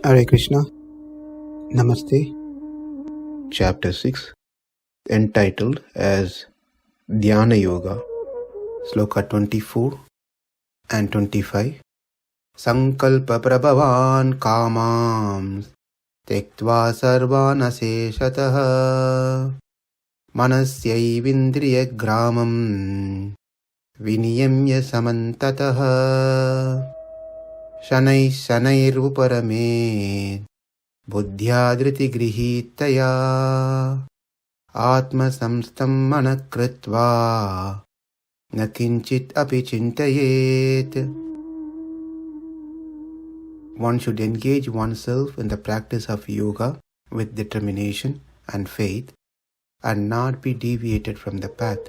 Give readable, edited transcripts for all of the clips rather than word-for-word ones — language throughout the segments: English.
Hare Krishna. Namaste. Chapter 6, entitled as Dhyana Yoga, Sloka 24 and 25. saṅkalpa-prabhavān kāmāṁs tyaktvā sarvān aśeṣataḥ manasaivendriya-grāmaṁ viniyamya samantataḥ śanair uparamed buddhyā dhṛti-gṛhītayā ātma-saṁsthaṁ manaḥ kṛtvāna kiñcid api cintayet. One should engage oneself in the practice of yoga with determination and faith and not be deviated from the path.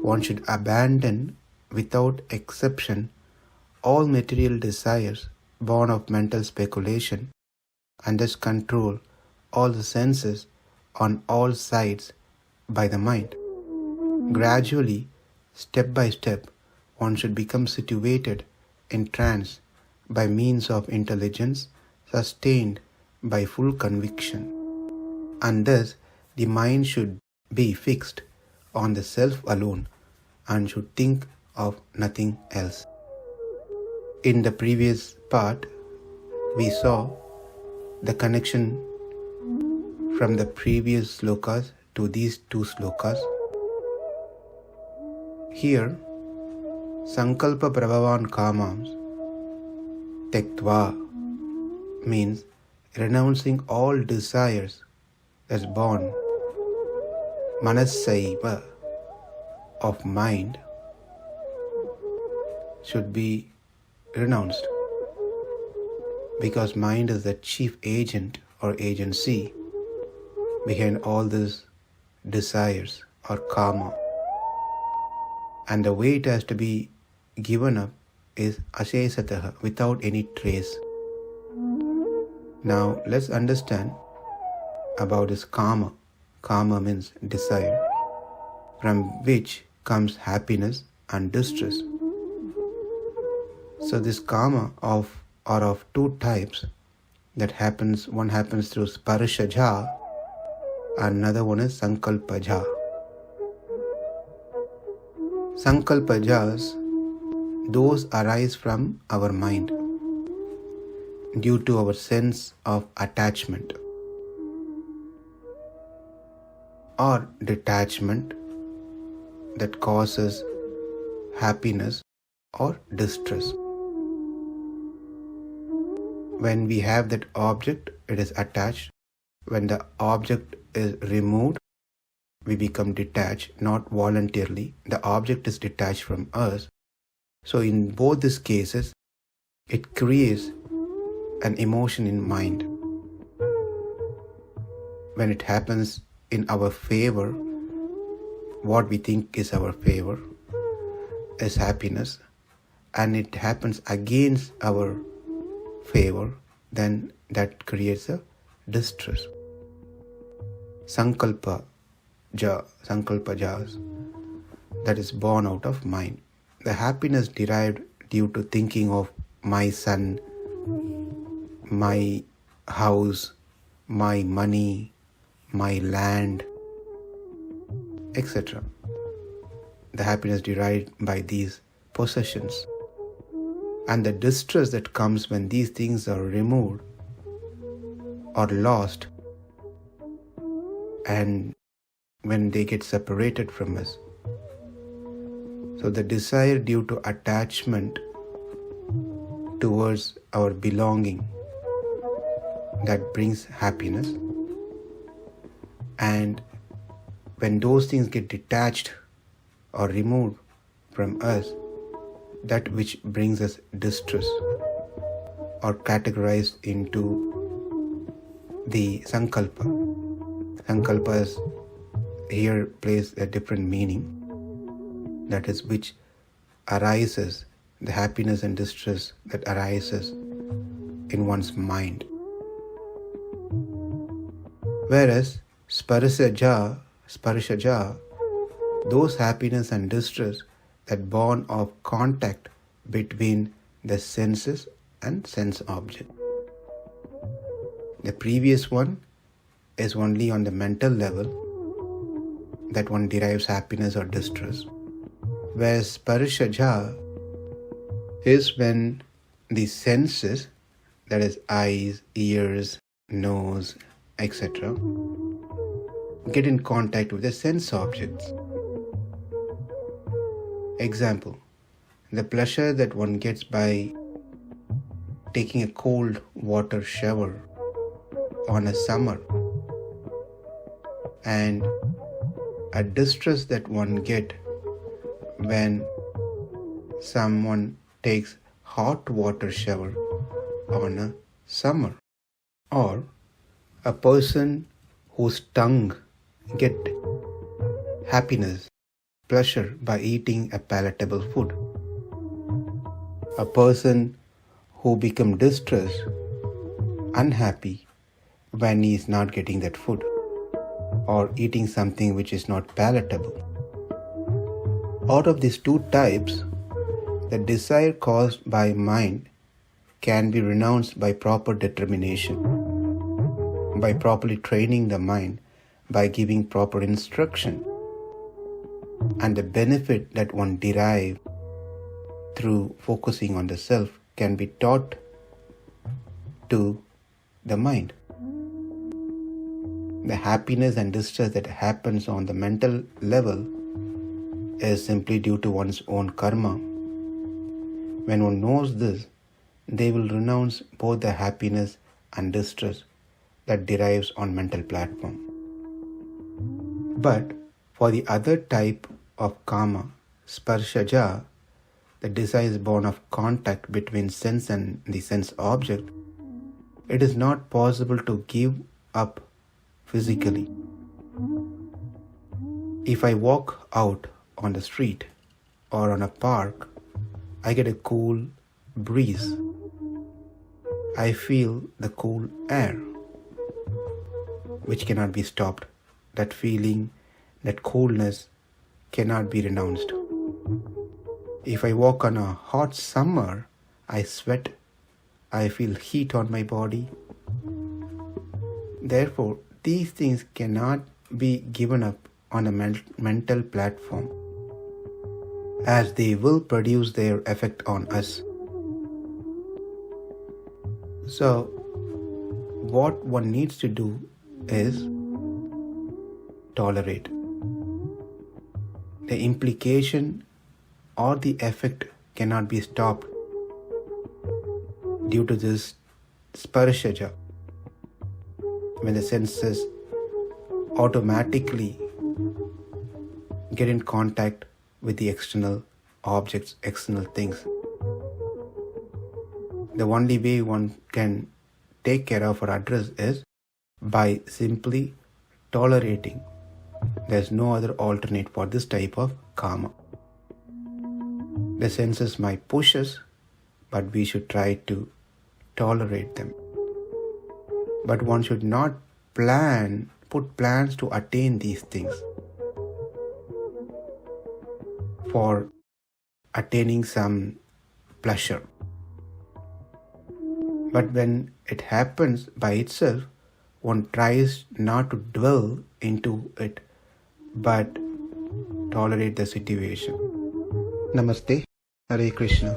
One should abandon without exception all material desires born of mental speculation and thus control all the senses on all sides by the mind. Gradually, step by step, one should become situated in trance by means of intelligence sustained by full conviction. And thus, the mind should be fixed on the self alone and should think of nothing else. In the previous part, we saw the connection from the previous slokas to these two slokas. Here, saṅkalpa-prabhavān kāmāṁs, tyaktvā, means renouncing all desires as born. Manasaivendriya of mind should be renounced, because mind is the chief agent or agency behind all these desires or karma. And the way it has to be given up is aśeṣataḥ, without any trace. Now let's understand about this karma. Karma means desire, from which comes happiness and distress. So this karma are of two types that happens. One happens through sparsha-jha, another one is saṅkalpa-jha. Saṅkalpa-jhas, those arise from our mind due to our sense of attachment or detachment that causes happiness or distress. When we have that object, it is attached. When the object is removed, we become detached, not voluntarily. The object is detached from us. So in both these cases, it creates an emotion in mind. When it happens in our favor, what we think is our favor is happiness, and it happens against our favor, then that creates a distress. Saṅkalpa-jhas, that is born out of mind. The happiness derived due to thinking of my son, my house, my money, my land, etc. The happiness derived by these possessions. And the distress that comes when these things are removed or lost, and when they get separated from us. So the desire due to attachment towards our belonging, that brings happiness. And when those things get detached or removed from us, that which brings us distress, or categorized into the saṅkalpa. Saṅkalpas here plays a different meaning, that is, which arises, the happiness and distress that arises in one's mind. Whereas sparsha-jha, those happiness and distress that born of contact between the senses and sense object. The previous one is only on the mental level, that one derives happiness or distress. Whereas Sparshajha is when the senses, that is eyes, ears, nose, etc., get in contact with the sense objects. Example, the pleasure that one gets by taking a cold water shower on a summer, and a distress that one get when someone takes hot water shower on a summer, or a person whose tongue get happiness, pleasure by eating a palatable food. A person who become distressed, unhappy when he is not getting that food or eating something which is not palatable. Out of these two types, the desire caused by mind can be renounced by proper determination, by properly training the mind, by giving proper instruction. And the benefit that one derives through focusing on the self can be taught to the mind. The happiness and distress that happens on the mental level is simply due to one's own karma. When one knows this, they will renounce both the happiness and distress that derives on mental platform. But for the other type of karma, Sparshajha, the desire is born of contact between sense and the sense object, it is not possible to give up physically. If I walk out on the street or on a park, I get a cool breeze. I feel the cool air, which cannot be stopped. That feeling, that coolness cannot be renounced. If I walk on a hot summer, I sweat, I feel heat on my body. Therefore, these things cannot be given up on a mental platform, as they will produce their effect on us. So, what one needs to do is tolerate. The implication or the effect cannot be stopped due to this Sparshajha. When the senses automatically get in contact with the external objects, external things. The only way one can take care of or address is by simply tolerating. There's no other alternate for this type of karma. The senses might push us, but we should try to tolerate them. But one should not put plans to attain these things for attaining some pleasure. But when it happens by itself, one tries not to dwell into it, but tolerate the situation. Namaste. Hare Krishna.